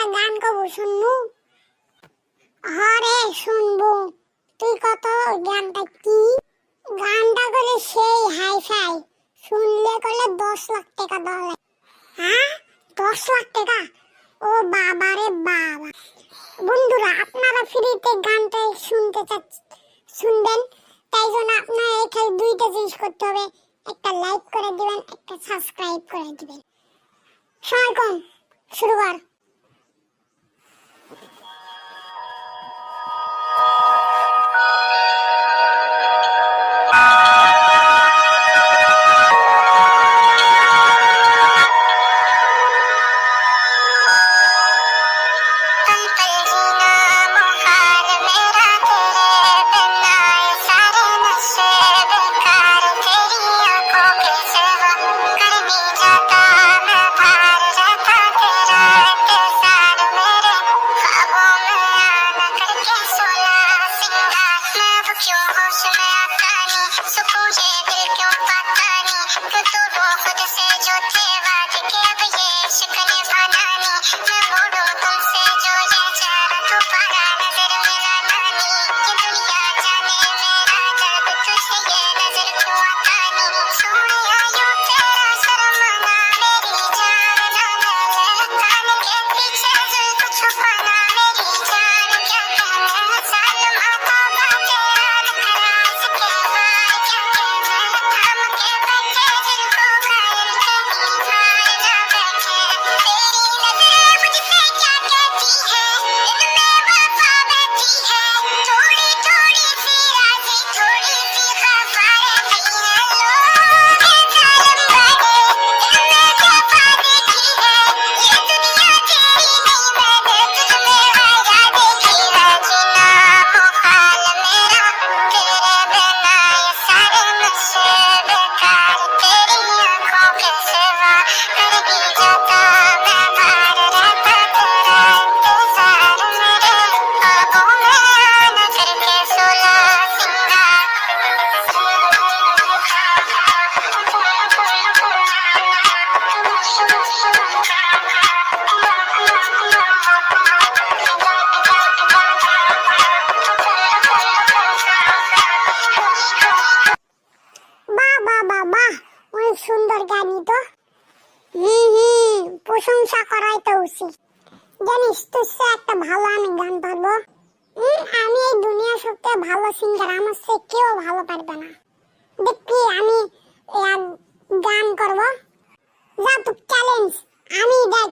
একটা গান কব শুনবো? হরে শুনবো। তুই কত গানটা কি? গানটা করলে সেই হাই ফাই, শুনলে করলে 10 লাখ টাকা দেওয়া লাগে। হ্যাঁ, 10 লাখ টাকা? ও বাবা রে বাবা। বন্ধুরা, আপনারা ফ্রিতে গানটা শুনবেন, তাই জন্য আপনারা এখানে দুইটা জিনিস করতে হবে, একটা লাইক করে দিবেন, একটা সাবস্ক্রাইব করে দিবেন। সময় কম, শুরু কর। সুন্দর গানই তো। প্রশংসা করাই তো উচিত। জানিস তুই একটা ভালো আমি গান পারবো। আমি এই দুনিয়া সবচেয়ে ভালো সিঙ্গার, আমার সে কেউ ভালো পারবে না। দেখবি আমি গান করব, যা তো চ্যালেঞ্জ। আমি দেখ